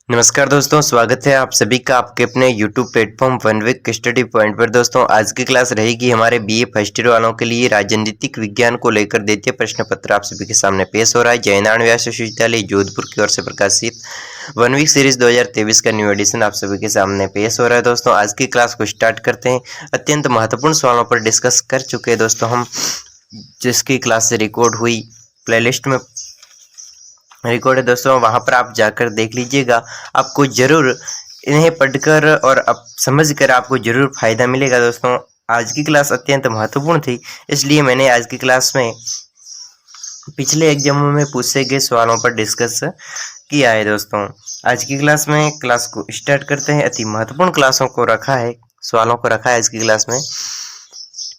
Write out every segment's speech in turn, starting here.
नमस्कार दोस्तों, स्वागत है आप सभी का आपके अपने YouTube platform one week study point पर। दोस्तों आज की क्लास रहेगी हमारे बीए फर्स्ट ईयर वालों के लिए। राजनीतिक विज्ञान को लेकर द्वितीय प्रश्न पत्र आप सभी के सामने पेश हो रहा है। जयनारायण व्यास विश्वविद्यालय जोधपुर की ओर से प्रकाशित वन वीक सीरीज 2023 का न्यू एडिशन आप सभी के सामने पेश हो रहा है। दोस्तों आज की क्लास को स्टार्ट करते हैं। अत्यंत महत्वपूर्ण सवालों पर डिस्कस कर चुके हैं दोस्तों हम, जिसकी क्लास से रिकॉर्ड हुई प्लेलिस्ट में रिकॉर्ड है दोस्तों, वहां पर आप जाकर देख लीजिएगा। आपको जरूर इन्हें पढ़कर और अब समझकर आपको जरूर फायदा मिलेगा। दोस्तों आज की क्लास अत्यंत महत्वपूर्ण थी, इसलिए मैंने आज की क्लास में पिछले एग्जामों में पूछे गए सवालों पर डिस्कस किया है। दोस्तों आज की क्लास में क्लास को स्टार्ट करते हैं। अति महत्वपूर्ण क्लासों को रखा है, सवालों को रखा है आज की क्लास में।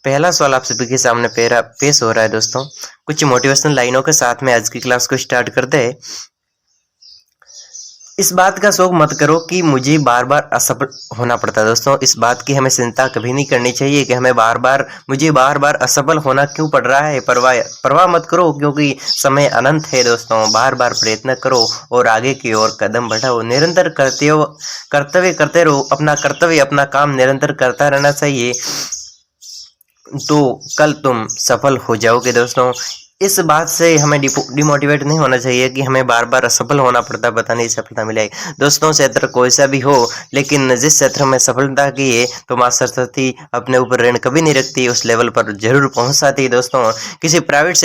पहला सवाल आप सभी के सामने पेश हो रहा है दोस्तों। कुछ मोटिवेशनल लाइनों के साथ में आज की क्लास को स्टार्ट करते हैं। इस बात का शौक मत करो कि मुझे बार बार असफल होना पड़ता है। दोस्तों इस बात की हमें चिंता कभी नहीं करनी चाहिए कि मुझे बार बार असफल होना क्यों पड़ रहा है। परवाह मत करो, क्योंकि समय अनंत है। दोस्तों बार बार प्रयत्न करो और आगे की ओर कदम बढ़ाओ। निरंतर कर्तव्य करते रहो। अपना काम निरंतर करता रहना चाहिए, तो कल तुम सफल हो जाओगे। दोस्तों इस बात से हमें डिमोटिवेट नहीं होना चाहिए कि हमें बार बार असफल होना पड़ता, पता नहीं सफलता मिलेगी। दोस्तों क्षेत्र कोई सा भी हो, लेकिन जिस क्षेत्र में सफलता की है तो माँ सरस्वती अपने ऊपर ऋण कभी नहीं रखती, उस लेवल पर जरूर पहुंचाती है। दोस्तों किसी प्राइवेट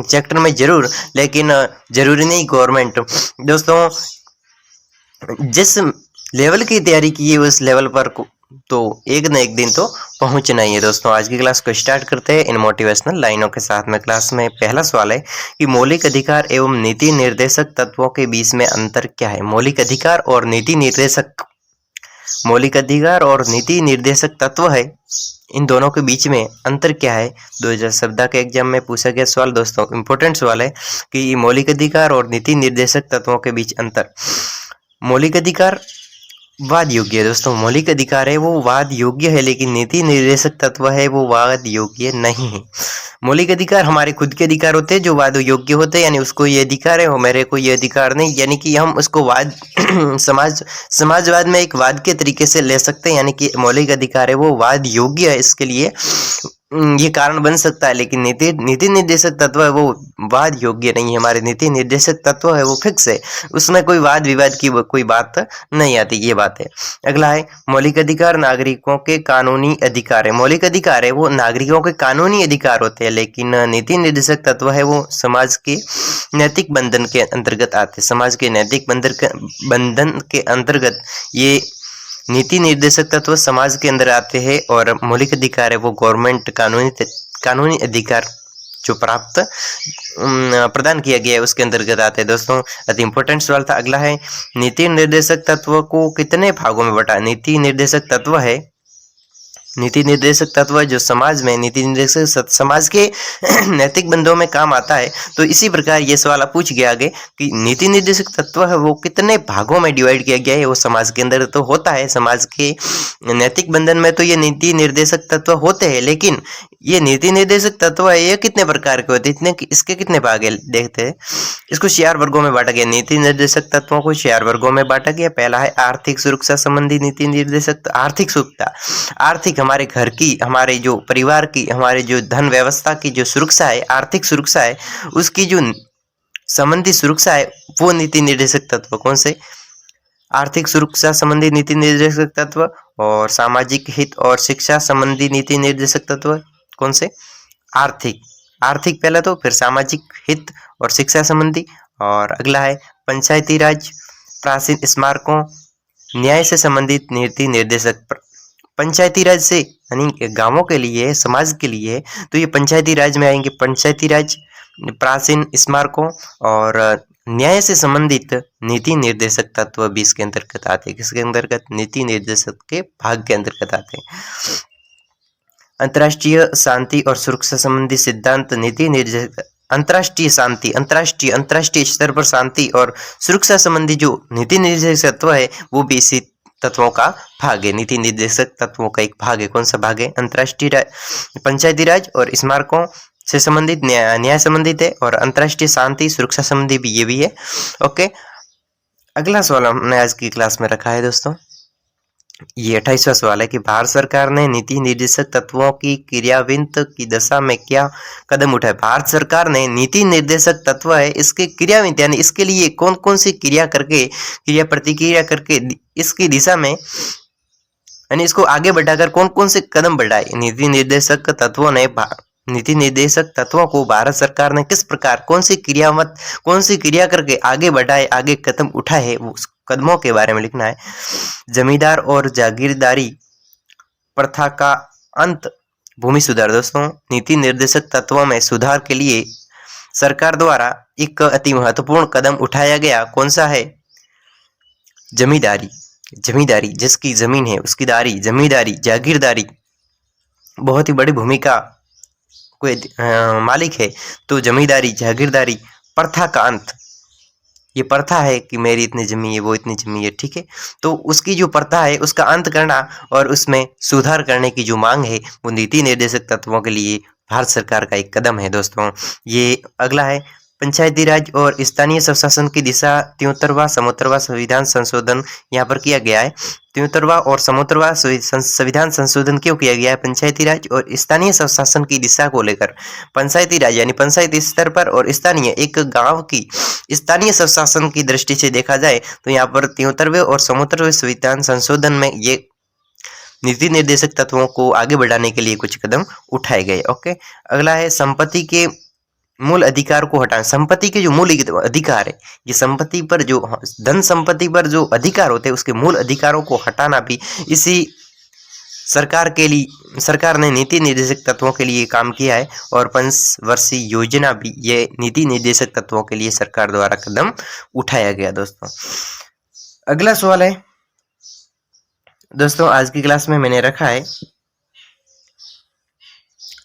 सेक्टर में जरूर, लेकिन जरूरी नहीं गवर्नमेंट। दोस्तों जिस लेवल की तैयारी की है उस लेवल पर तो एक न एक दिन तो पहुंचना ही है। दोस्तों आज की क्लास को स्टार्ट करते हैं इन मोटिवेशनल लाइनों के साथ में। क्लास में पहला सवाल है कि मौलिक अधिकार एवं नीति निर्देशक तत्वों के बीच में अंतर क्या है। मौलिक अधिकार और नीति निर्देशक तत्व है, इन दोनों के बीच में अंतर क्या है। 2017 के एग्जाम में पूछा गया सवाल दोस्तों, इंपॉर्टेंट सवाल है कि मौलिक अधिकार और नीति निर्देशक तत्वों के बीच अंतर। मौलिक अधिकार वाद योग्य है। दोस्तों मौलिक अधिकार है वो वाद योग्य है, लेकिन नीति निर्देशक तत्व है वो वाद योग्य नहीं है। मौलिक अधिकार हमारे खुद के अधिकार होते हैं जो वाद योग्य होते हैं, यानी उसको ये अधिकार है और मेरे को ये अधिकार नहीं, यानी कि हम उसको वाद समाजवाद में एक वाद के तरीके से ले सकते हैं, यानी कि मौलिक अधिकार है वो वाद योग्य है, इसके लिए ये कारण बन सकता है। लेकिन नीति निर्देशक तत्व है वो वाद योग्य नहीं है। हमारे नीति निर्देशक तत्व है वो फिक्स है, उसमें कोई वाद विवाद की कोई बात नहीं आती, ये बात है। अगला है मौलिक अधिकार नागरिकों के कानूनी अधिकार है। मौलिक अधिकार है वो नागरिकों के कानूनी अधिकार होते हैं, लेकिन नीति निर्देशक तत्व है वो समाज के नैतिक बंधन के अंतर्गत आते हैं। समाज के नैतिक बंधन के अंतर्गत ये नीति निर्देशक तत्व समाज के अंदर आते हैं, और मौलिक अधिकार है वो गवर्नमेंट कानूनी अधिकार जो प्रदान किया गया है उसके अंतर्गत आते हैं। दोस्तों अति इंपॉर्टेंट सवाल था। अगला है नीति निर्देशक तत्व को कितने भागों में बांटा। नीति निर्देशक तत्व जो समाज में नीति निर्देशक समाज के नैतिक बंधों में काम आता है। तो इसी प्रकार ये सवाल पूछ गया आगे कि नीति निर्देशक तत्व है वो कितने भागों में डिवाइड किया गया है। वो समाज के अंदर तो होता है, समाज के नैतिक बंधन में तो ये नीति निर्देशक तत्व होते हैं, लेकिन ये नीति निर्देशक तत्व है ये कितने प्रकार के होते हैं, इसके कितने भाग है देखते हैं। इसको 4 वर्गों में बांटा गया। नीति निर्देशक तत्वों को 4 वर्गों में बांटा गया। पहला है आर्थिक सुरक्षा संबंधी नीति निर्देशक। आर्थिक सुरक्षा, आर्थिक हमारे घर की, हमारे जो परिवार की, हमारे जो धन व्यवस्था की जो सुरक्षा है, आर्थिक सुरक्षा है, उसकी जो संबंधी सुरक्षा है वो नीति निर्देशक तत्व कौन से। आर्थिक सुरक्षा संबंधी नीति निर्देशक तत्व और सामाजिक हित और शिक्षा संबंधी नीति निर्देशक तत्व कौन से। आर्थिक पहला, तो फिर सामाजिक हित और शिक्षा संबंधी, और अगला है पंचायती राज, प्राचीन स्मारकों, न्याय से संबंधित नीति निर्देशक। पंचायती राज से यानी गांवों के लिए, समाज के लिए, तो ये पंचायती राज में आएंगे। पंचायती राज, प्राचीन स्मारकों और न्याय से संबंधित नीति निर्देशक तत्व भी इसके अंतर्गत आते हैं। किसके अंतर्गत, नीति निर्देशक के भाग के अंतर्गत आते हैं। अंतर्राष्ट्रीय शांति और सुरक्षा संबंधी सिद्धांत नीति निर्देशक। अंतर्राष्ट्रीय स्तर पर शांति और सुरक्षा संबंधी जो नीति निर्देशक तत्व है वो भी इसी तत्वों का भाग है। नीति निर्देशक तत्वों का एक भाग है। कौन सा भाग है, अंतर्राष्ट्रीय पंचायती राज और स्मारकों से संबंधित न्याय संबंधित है, और अंतर्राष्ट्रीय शांति सुरक्षा संबंधी भी ये भी है। ओके, अगला सवाल हमने आज की क्लास में रखा है दोस्तों, ये 28वां सवाल है कि भारत सरकार ने नीति निर्देशक तत्वों की क्रियान्वित की दशा में क्या कदम उठाए। भारत सरकार ने नीति निर्देशक तत्व है इसके क्रियान्वित यानी इसके लिए कौन कौन सी क्रिया करके, क्रिया प्रतिक्रिया करके इसकी दिशा में यानी इसको आगे बढ़ाकर कौन कौन से कदम बढ़ाए। नीति निर्देशक तत्वों ने नीति निर्देशक तत्वों को भारत सरकार ने किस प्रकार कौन सी क्रिया करके आगे बढ़ाए, आगे कदम उठाए, उस कदमों के बारे में लिखना है। जमींदार और जागीरदारी प्रथा का अंत, भूमि सुधार। दोस्तों, नीति निर्देशक तत्वों में सुधार के लिए सरकार द्वारा एक अति महत्वपूर्ण कदम उठाया गया, कौन सा है? जमींदारी, जिसकी जमीन है उसकी दारी, जमींदारी, जागीरदारी बहुत ही बड़ी भूमिका कोई मालिक है, तो जमींदारी, जागीरदारी प्रथा का अंत, ये प्रथा है कि मेरी इतनी जमीन है, वो इतनी जमीन है, ठीक है, तो उसकी जो प्रथा है उसका अंत करना और उसमें सुधार करने की जो मांग है वो नीति निर्देशक तत्वों के लिए भारत सरकार का एक कदम है। दोस्तों, ये अगला है पंचायती राज और स्थानीय स्वशासन की दिशा, 73वां 74वां संविधान संशोधन यहाँ पर किया गया है। 73वां और 74वां संविधान संशोधन क्यों किया गया है? पंचायती राज और स्थानीय स्वशासन की दिशा को लेकर। पंचायती राज यानी पंचायती स्तर पर और स्थानीय एक गांव की स्थानीय स्वशासन की दृष्टि से देखा जाए तो यहाँ पर 73वें और 74वें संविधान संशोधन में ये नीति निर्देशक तत्वों को आगे बढ़ाने के लिए कुछ कदम उठाए गए। ओके, अगला है संपत्ति के मूल अधिकार को हटाना। संपत्ति के जो मूल अधिकार है, ये संपत्ति पर जो धन संपत्ति पर जो अधिकार होते हैं उसके मूल अधिकारों को हटाना भी इसी सरकार ने नीति निर्देशक तत्वों के लिए काम किया है और 5 वर्षीय योजना भी ये नीति निर्देशक तत्वों के लिए सरकार द्वारा कदम उठाया गया। दोस्तों, अगला सवाल है दोस्तों आज की क्लास में मैंने रखा है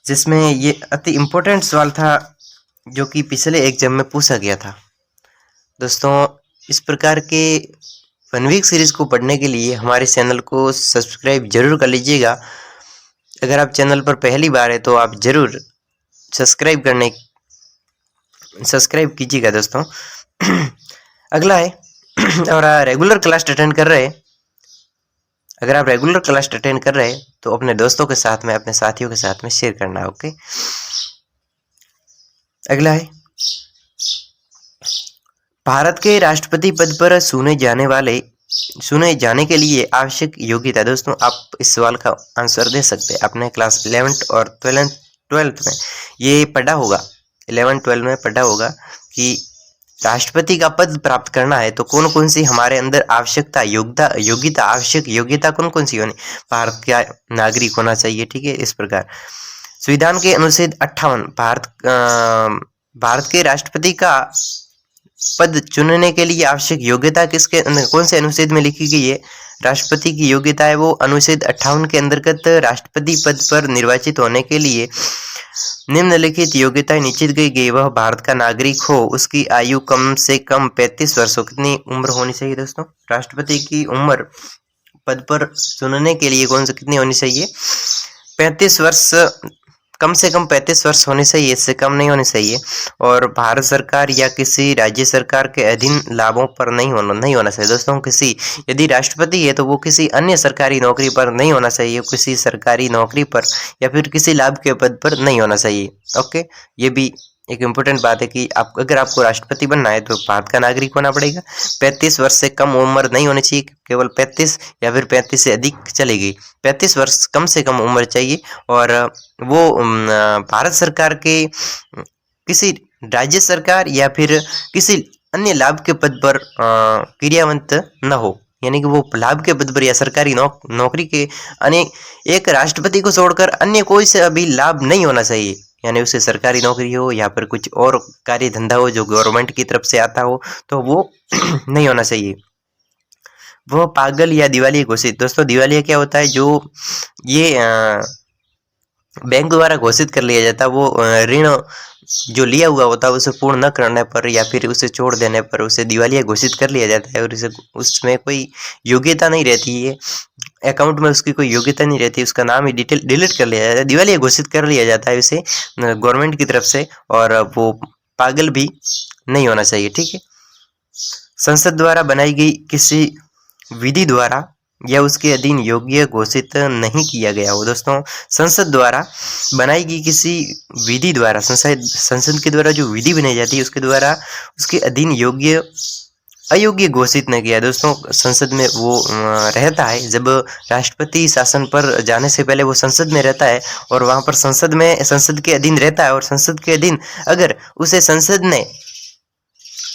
जिसमें ये अति इम्पोर्टेंट सवाल था जो कि पिछले एग्जाम में पूछा गया था। दोस्तों, इस प्रकार के 1 वीक सीरीज को पढ़ने के लिए हमारे चैनल को सब्सक्राइब जरूर कर लीजिएगा। अगर आप चैनल पर पहली बार है तो आप जरूर सब्सक्राइब कीजिएगा। दोस्तों, अगला है और रेगुलर क्लास अटेंड कर रहे हैं, अगर आप रेगुलर क्लास अटेंड कर रहे हैं तो अपने दोस्तों के साथ में, अपने साथियों के साथ में शेयर करना। ओके, अगला है भारत के राष्ट्रपति पद पर चुने जाने के लिए आवश्यक योग्यता। दोस्तों, आप इस सवाल का आंसर दे सकते हैं। आपने क्लास 11th और 12th में ये पढ़ा होगा, 11-12 में पढ़ा होगा कि राष्ट्रपति का पद प्राप्त करना है तो कौन कौन सी हमारे अंदर आवश्यकता, योग्यता, आवश्यक योग्यता कौन कौन सी होनी? भारत का नागरिक होना चाहिए, ठीक है। इस प्रकार संविधान के अनुच्छेद 58 भारत के राष्ट्रपति का पद चुनने के लिए आवश्यक योग्यता कौन से अनुच्छेद में लिखी गई है? राष्ट्रपति की योग्यता है वो अनुच्छेद 58 के अंतर्गत राष्ट्रपति पद पर निर्वाचित होने के लिए निम्नलिखित योग्यताएं निश्चित की गई। वह भारत का नागरिक हो, उसकी आयु कम से कम 35 वर्ष हो। कितनी उम्र होनी चाहिए दोस्तों? राष्ट्रपति की उम्र पद पर चुनने के लिए कितनी होनी चाहिए? 35 वर्ष, कम से कम 35 वर्ष होने चाहिए, इससे कम नहीं होने चाहिए। और भारत सरकार या किसी राज्य सरकार के अधीन लाभों पर नहीं होना चाहिए। दोस्तों, यदि राष्ट्रपति है तो वो किसी अन्य सरकारी नौकरी पर नहीं होना चाहिए, किसी सरकारी नौकरी पर या फिर किसी लाभ के पद पर नहीं होना चाहिए। ओके, ये भी एक इम्पोर्टेंट बात है कि अगर आपको राष्ट्रपति बनना है तो भारत का नागरिक होना पड़ेगा। 35 वर्ष से कम उम्र नहीं होनी चाहिए, केवल 35 या फिर 35 से अधिक चलेगी। 35 वर्ष कम से कम उम्र चाहिए और वो भारत सरकार के किसी राज्य सरकार या फिर किसी अन्य लाभ के पद पर क्रियावंत न हो, यानी कि वो लाभ के पद पर या सरकारी नौकरी के एक राष्ट्रपति को छोड़कर अन्य कोई से अभी लाभ नहीं होना चाहिए, यानी उसे सरकारी नौकरी हो या फिर कुछ और कार्य धंधा हो जो गवर्नमेंट की तरफ से आता हो तो वो नहीं होना चाहिए। वो पागल या दिवालिया घोषित। दोस्तों, दिवालिया क्या होता है? जो ये बैंक द्वारा घोषित कर लिया जाता है, वो ऋण जो लिया हुआ होता है उसे पूर्ण न करने पर या फिर उसे छोड़ देने पर उसे दिवालिया घोषित कर लिया जाता है और उसमें कोई योग्यता नहीं रहती है, अकाउंट में उसकी कोई योग्यता नहीं रहती, उसका नाम ही डिलीट कर लिया जाता है, दिवालिया घोषित कर लिया जाता है उसे गवर्नमेंट की तरफ से। और वो पागल भी नहीं होना चाहिए, ठीक है। संसद द्वारा बनाई गई किसी विधि द्वारा या उसके अधीन योग्य घोषित नहीं किया गया हो। दोस्तों, संसद द्वारा बनाई गई किसी विधि द्वारा, संसद के द्वारा जो विधि बनाई जाती है उसके द्वारा उसके अधीन योग्य अयोग्य घोषित न किया। दोस्तों, संसद में वो रहता है, जब राष्ट्रपति शासन पर जाने से पहले वो संसद में रहता है और वहां पर संसद के अधीन रहता है, और संसद के अधीन अगर उसे संसद ने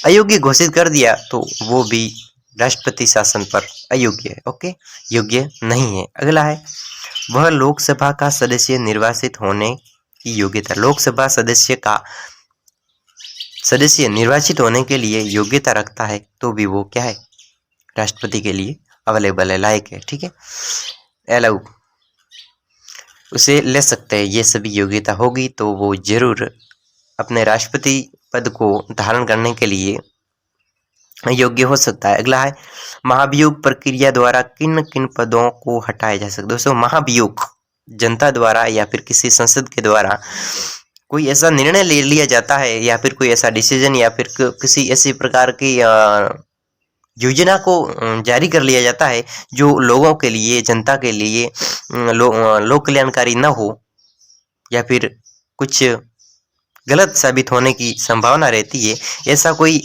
अयोग्य घोषित कर दिया तो वो भी राष्ट्रपति शासन पर अयोग्य है। ओके, योग्य नहीं है। अगला है, वह लोकसभा का सदस्य निर्वाचित होने की योग्यता। लोकसभा सदस्य निर्वाचित होने के लिए योग्यता रखता है तो भी वो क्या है, राष्ट्रपति के लिए अवेलेबल है, लायक है। ठीक है, अलाउ उसे ले सकते हैं, ये सभी योग्यता होगी तो वो जरूर अपने राष्ट्रपति पद को धारण करने के लिए योग्य हो सकता है। अगला है, महाभियोग प्रक्रिया द्वारा किन किन पदों को हटाया जा सकता है। दोस्तों, महाभियोग जनता द्वारा या फिर किसी संसद के द्वारा कोई ऐसा निर्णय ले लिया जाता है या फिर कोई ऐसा डिसीजन या फिर किसी ऐसी प्रकार की योजना को जारी कर लिया जाता है जो लोगों के लिए, जनता के लिए लोक कल्याणकारी न हो या फिर कुछ गलत साबित होने की संभावना रहती है, ऐसा कोई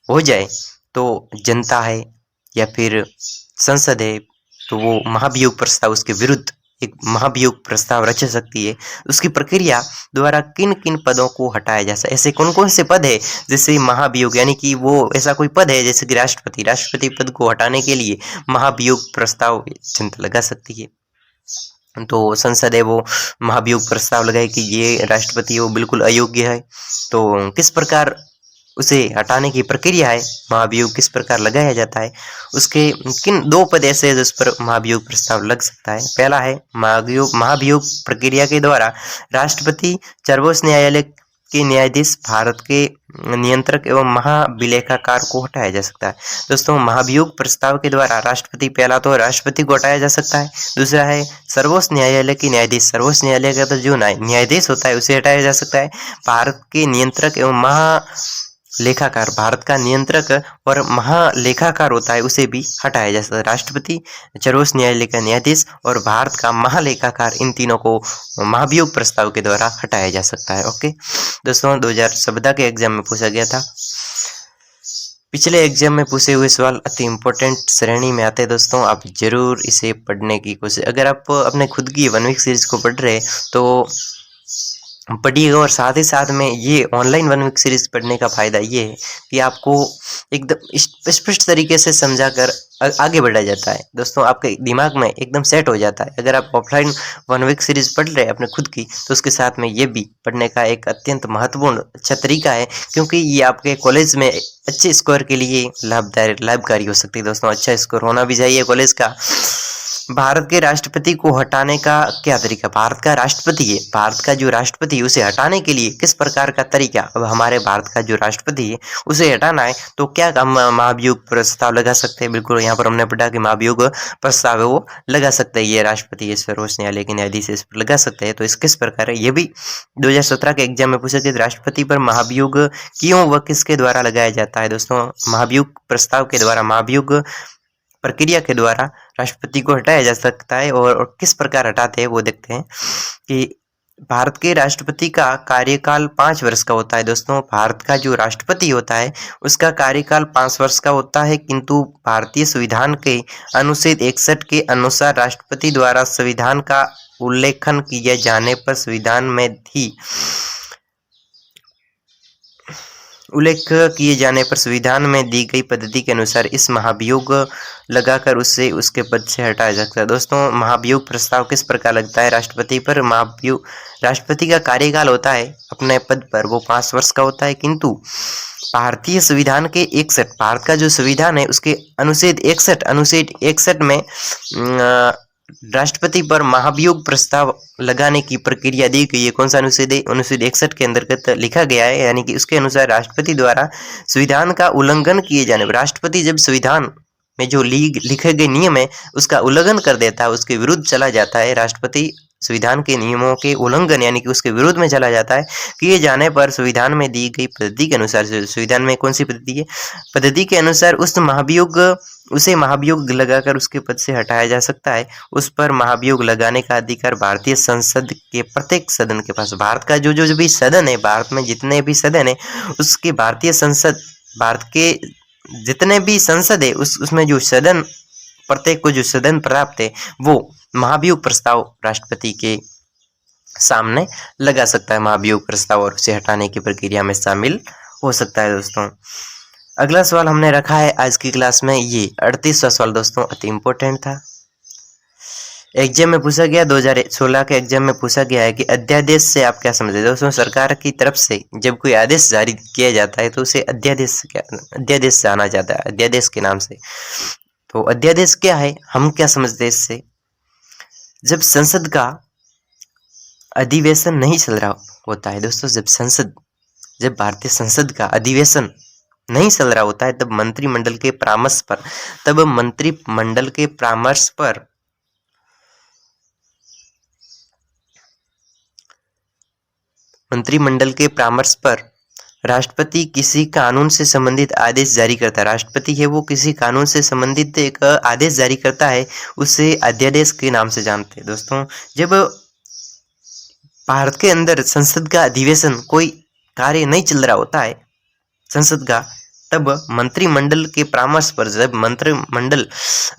हो जाए तो जनता है या फिर संसद है तो वो महाभियोग प्रस्ताव, उसके विरुद्ध एक महाभियोग प्रस्ताव रच सकती है। उसकी प्रक्रिया द्वारा किन किन पदों को हटाया जा सकता है, ऐसे कौन कौन से पद है जैसे महाभियोग, यानी कि वो ऐसा कोई पद है जैसे कि राष्ट्रपति पद को हटाने के लिए महाभियोग प्रस्ताव जनता लगा सकती है। तो संसद है वो महाभियोग प्रस्ताव लगाए कि ये राष्ट्रपति वो बिल्कुल अयोग्य है, तो किस प्रकार उसे हटाने की प्रक्रिया है, महाभियोग किस प्रकार लगाया जाता है, उसके किन दो पद ऐसे हैं जिस पर महाभियोग प्रस्ताव लग सकता है। पहला है, महाभियोग प्रक्रिया के द्वारा राष्ट्रपति, सर्वोच्च न्यायालय के न्यायाधीश, भारत के नियंत्रक एवं महाभिलेखाकार को हटाया जा सकता है। दोस्तों, महाभियोग प्रस्ताव के द्वारा राष्ट्रपति, पहला तो राष्ट्रपति को हटाया जा सकता है, दूसरा है सर्वोच्च न्यायालय के न्यायाधीश, सर्वोच्च न्यायालय का तो जो न्यायाधीश होता है उसे हटाया जा सकता है, भारत के नियंत्रक एवं लेखाकार, भारत का नियंत्रक और महालेखाकार होता है उसे भी हटाया जा सकता है। राष्ट्रपति, सर्वोच्च न्यायालय का न्यायाधीश और भारत का महालेखाकार, इन तीनों को महाभियोग प्रस्ताव के द्वारा हटाया जा सकता है। ओके दोस्तों, 2014 के एग्जाम में पूछा गया था। पिछले एग्जाम में पूछे हुए सवाल अति इम्पोर्टेंट श्रेणी में आते हैं दोस्तों, आप जरूर इसे पढ़ने की कोशिश, अगर आप अपने खुद की 1 वीक सीरीज को पढ़ रहे तो पढ़िएगा, और साथ ही साथ में ये ऑनलाइन 1 वीक सीरीज पढ़ने का फायदा ये है कि आपको एकदम स्पष्ट तरीके से समझाकर आगे बढ़ाया जाता है। दोस्तों, आपके दिमाग में एकदम सेट हो जाता है। अगर आप ऑफलाइन 1 वीक सीरीज पढ़ रहे हैं अपने खुद की, तो उसके साथ में ये भी पढ़ने का एक अत्यंत महत्वपूर्ण अच्छा तरीका है, क्योंकि ये आपके कॉलेज में अच्छे स्कोर के लिए लाभकारी हो सकती है। दोस्तों, अच्छा स्कोर होना भी चाहिए कॉलेज का। भारत के राष्ट्रपति को हटाने का क्या तरीका, भारत का राष्ट्रपति है, भारत का जो राष्ट्रपति है उसे हटाने के लिए किस प्रकार का तरीका, अब हमारे भारत का जो राष्ट्रपति है उसे हटाना है तो क्या हम महाभियोग प्रस्ताव लगा सकते हैं। बिल्कुल, यहाँ पर हमने पढ़ा कि महाभियोग प्रस्ताव है वो लगा सकते हैं, ये राष्ट्रपति, सर्वोच्च न्यायालय के न्यायाधीश इस पर लगा सकते हैं। तो इस किस प्रकार है, ये भी 2017 के एग्जाम में पूछा गया, राष्ट्रपति पर महाभियोग क्यों व किसके द्वारा लगाया जाता है। दोस्तों, महाभियोग प्रस्ताव के द्वारा, महाभियोग प्रक्रिया के द्वारा राष्ट्रपति को हटाया जा सकता है, और किस प्रकार हटाते हैं वो देखते हैं कि भारत के राष्ट्रपति का कार्यकाल 5 वर्ष का होता है। दोस्तों, भारत का जो राष्ट्रपति होता है उसका कार्यकाल 5 वर्ष का होता है, किंतु भारतीय संविधान के अनुच्छेद 61 के अनुसार राष्ट्रपति द्वारा संविधान का उल्लेखन किए जाने पर संविधान में ही उल्लेख किए जाने पर संविधान में दी गई पद्धति के अनुसार इस महाभियोग लगाकर उससे उसके पद से हटाया जा सकता है। दोस्तों, महाभियोग प्रस्ताव किस प्रकार लगता है राष्ट्रपति पर, महाभियोग, राष्ट्रपति का कार्यकाल होता है अपने पद पर वो 5 वर्ष का होता है, किंतु भारतीय संविधान के 61, भारत का जो संविधान है उसके अनुच्छेद 61 में राष्ट्रपति पर महाभियोग प्रस्ताव लगाने की प्रक्रिया दी गई है। कौन सा अनुच्छेद है, अनुच्छेद 61 के अंतर्गत लिखा गया है, यानी कि उसके अनुसार राष्ट्रपति द्वारा संविधान का उल्लंघन किए जाने पर, राष्ट्रपति जब संविधान में जो लिखे गए नियम है उसका उल्लंघन कर देता है, उसके विरुद्ध चला जाता है, राष्ट्रपति संविधान के नियमों के उल्लंघन यानी कि उसके विरोध में चला जाता है, किए जाने पर संविधान में दी गई पद्धति के अनुसार, संविधान में कौन सी पद्धति है, पद्धति के अनुसार उसे महाभियोग लगाकर उसके पद से हटाया जा सकता है। उस पर महाभियोग लगाने का अधिकार भारतीय संसद के प्रत्येक सदन के पास, भारत का जो भी सदन है, भारत में जितने भी सदन है, उसके भारतीय संसद, भारत के जितने भी संसद है उसमें जो सदन, प्रत्येक को जो सदन प्राप्त है वो महाभियोग प्रस्ताव राष्ट्रपति के सामने लगा सकता है, महाभियोग प्रस्ताव, और उसे हटाने की प्रक्रिया में शामिल हो सकता है। दोस्तों अगला सवाल हमने रखा है आज की क्लास में, ये 38वां सवाल दोस्तों अति इम्पोर्टेंट था। एग्जाम में पूछा गया, 2016 के एग्जाम में पूछा गया है कि अध्यादेश से आप क्या समझते हैं। दोस्तों सरकार की तरफ से जब कोई आदेश जारी किया जाता है तो उसे अध्यादेश जाना जाता है, अध्यादेश के नाम से। तो अध्यादेश क्या है, हम क्या समझते हैं इससे, जब संसद का अधिवेशन नहीं चल रहा होता है दोस्तों, जब भारतीय संसद का अधिवेशन नहीं चल रहा होता है, तब मंत्रिमंडल के परामर्श पर राष्ट्रपति किसी कानून से संबंधित आदेश जारी करता है। राष्ट्रपति है वो किसी कानून से संबंधित एक आदेश जारी करता है, उसे अध्यादेश के नाम से जानते हैं। दोस्तों जब भारत के अंदर संसद का अधिवेशन, कोई कार्य नहीं चल रहा होता है संसद का, तब मंत्रिमंडल के परामर्श पर जब मंत्रिमंडल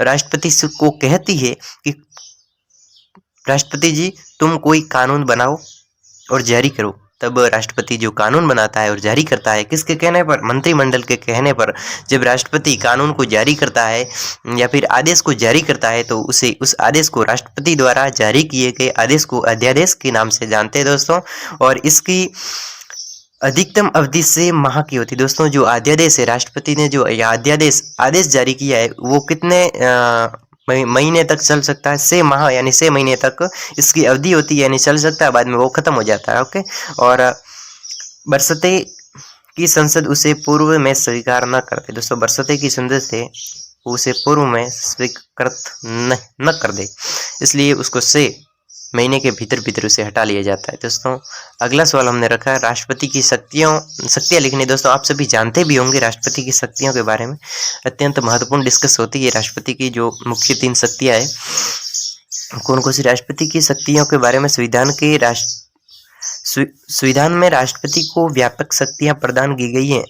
राष्ट्रपति को कहती है कि राष्ट्रपति जी तुम कोई कानून बनाओ और जारी करो, तब राष्ट्रपति जो कानून बनाता है और जारी करता है, किसके कहने पर, मंत्रिमंडल के कहने पर। जब राष्ट्रपति कानून को जारी करता है या फिर आदेश को जारी करता है तो उस आदेश को, राष्ट्रपति द्वारा जारी किए गए आदेश को अध्यादेश के नाम से जानते हैं दोस्तों। और इसकी अधिकतम अवधि 6 माह की होती है। दोस्तों जो अध्यादेश है, राष्ट्रपति ने जो आदेश जारी किया है वो कितने महीने तक चल सकता है, 6 माह यानी 6 महीने तक इसकी अवधि होती है, यानी चल सकता है, बाद में वो खत्म हो जाता है। ओके, और बरसते की संसद उसे पूर्व में स्वीकार न करते। दोस्तों बरसते की संसद से उसे पूर्व में स्वीकृत न कर दे, इसलिए उसको 6 महीने के भीतर उसे हटा लिया जाता है। दोस्तों अगला सवाल हमने रखा है राष्ट्रपति की शक्तियां लिखनी। दोस्तों आप सभी जानते भी होंगे राष्ट्रपति की शक्तियों के बारे में, अत्यंत महत्वपूर्ण डिस्कस होती है राष्ट्रपति की जो मुख्य 3 शक्तियां है। कौन कौन सी राष्ट्रपति की शक्तियों के बारे में, संविधान में राष्ट्रपति को व्यापक शक्तियां प्रदान की गई हैं।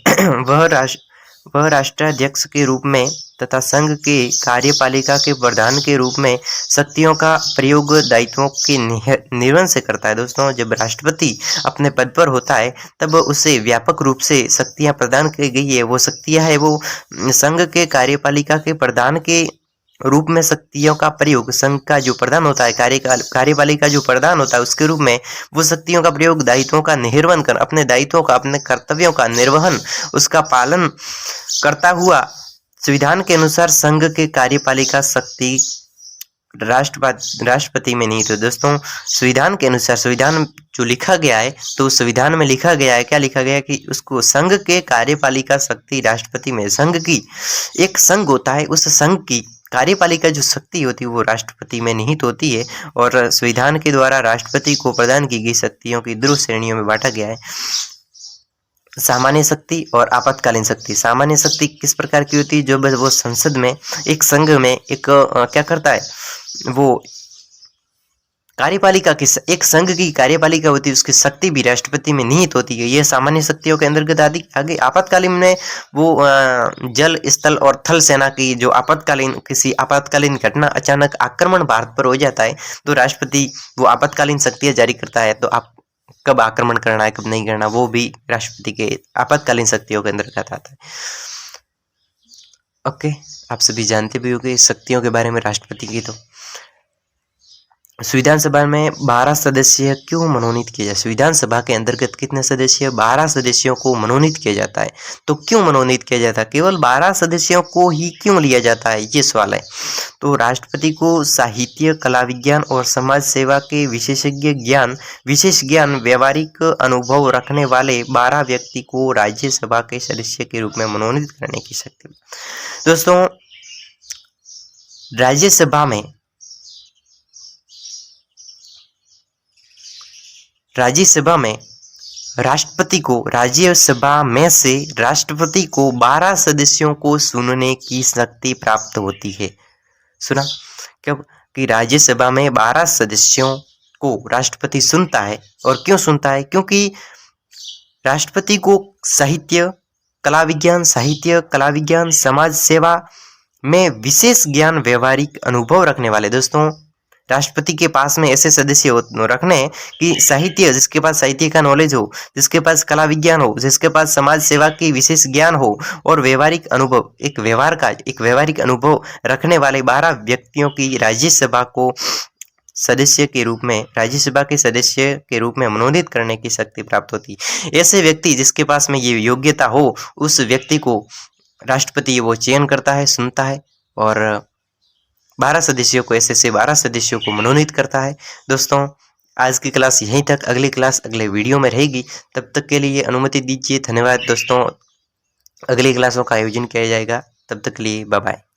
वह राष्ट्राध्यक्ष के रूप में तथा संघ के कार्यपालिका के प्रधान के रूप में शक्तियों का प्रयोग दायित्वों के निर्वहन से करता है। दोस्तों जब राष्ट्रपति अपने पद पर होता है तब उसे व्यापक रूप से शक्तियां प्रदान की गई है। वो शक्तियां है वो संघ के कार्यपालिका के प्रधान के रूप में शक्तियों का प्रयोग, संघ का जो प्रधान होता है, कार्यपालिका जो प्रधान होता है उसके रूप में वो शक्तियों का प्रयोग दायित्वों का निर्वहन कर, अपने दायित्वों का, अपने कर्तव्यों का निर्वहन, उसका पालन करता हुआ संविधान के अनुसार संघ के कार्यपालिका शक्ति राष्ट्रपति में नहीं। तो दोस्तों संविधान के अनुसार, संविधान जो लिखा गया है तो संविधान में लिखा गया है, क्या लिखा गया है कि उसको संघ के कार्यपालिका शक्ति राष्ट्रपति में, संघ की एक संघ होता है, उस संघ की कार्यपालिका जो शक्ति होती है वो राष्ट्रपति में निहित होती है। और संविधान के द्वारा राष्ट्रपति को प्रदान की गई शक्तियों की 2 श्रेणियों में बांटा गया है, सामान्य शक्ति और आपातकालीन शक्ति। सामान्य शक्ति किस प्रकार की होती है, जो वो संसद में, एक संघ में एक क्या करता है, वो कार्यपालिका की, एक संघ की कार्यपालिका होती है, उसकी शक्ति भी राष्ट्रपति में निहित होती है। ये सामान्य शक्तियों के अंतर्गत आगे आपातकालीन में वो जल, स्थल और थल सेना की जो किसी आपातकालीन घटना, अचानक आक्रमण भारत पर हो जाता है तो राष्ट्रपति वो आपातकालीन शक्तियां जारी करता है। तो आप कब आक्रमण करना है, कब नहीं करना, वो भी राष्ट्रपति के आपातकालीन शक्तियों के अंतर्गत आता है। ओके, आप सभी जानते भी होंगे शक्तियों के बारे में राष्ट्रपति की। तो संविधान सभा में 12 सदस्य क्यों मनोनीत किया जाए, संविधान सभा के अंतर्गत कितने सदस्य, 12 सदस्यों को मनोनीत किया जाता है। तो क्यों मनोनीत किया जाता है, केवल 12 सदस्यों को ही क्यों लिया जाता है, ये सवाल है। तो राष्ट्रपति को साहित्य, कला, विज्ञान और समाज सेवा के विशेष ज्ञान, व्यवहारिक अनुभव रखने वाले 12 व्यक्ति को राज्यसभा के सदस्य के रूप में मनोनीत करने की शक्ति। दोस्तों राज्यसभा में राज्यसभा में राज्यसभा में से राष्ट्रपति को 12 सदस्यों को चुनने की शक्ति प्राप्त होती है। सुना कब कि राज्यसभा में 12 सदस्यों को राष्ट्रपति चुनता है। और क्यों चुनता है? क्योंकि राष्ट्रपति को साहित्य, कला विज्ञान, समाज सेवा में विशेष ज्ञान, व्यवहारिक अनुभव रखने वाले दोस्तों राष्ट्रपति के पास में ऐसे सदस्य रखने हैं कि साहित्य, जिसके पास साहित्य का नॉलेज हो, जिसके पास कला विज्ञान हो, जिसके पास समाज सेवा की विशेष ज्ञान हो और व्यवहारिक अनुभव, एक व्यवहारिक अनुभव रखने वाले 12 व्यक्तियों की राज्यसभा के सदस्य के रूप में मनोनीत करने की शक्ति प्राप्त होती है। ऐसे व्यक्ति जिसके पास में ये योग्यता हो, उस व्यक्ति को राष्ट्रपति वो चयन करता है, सुनता है और 12 सदस्यों को ऐसे 12 सदस्यों को मनोनीत करता है। दोस्तों आज की क्लास यहीं तक, अगली क्लास अगले वीडियो में रहेगी। तब तक के लिए अनुमति दीजिए। धन्यवाद दोस्तों। अगली क्लासों का आयोजन किया जाएगा। तब तक के लिए बाय बाय।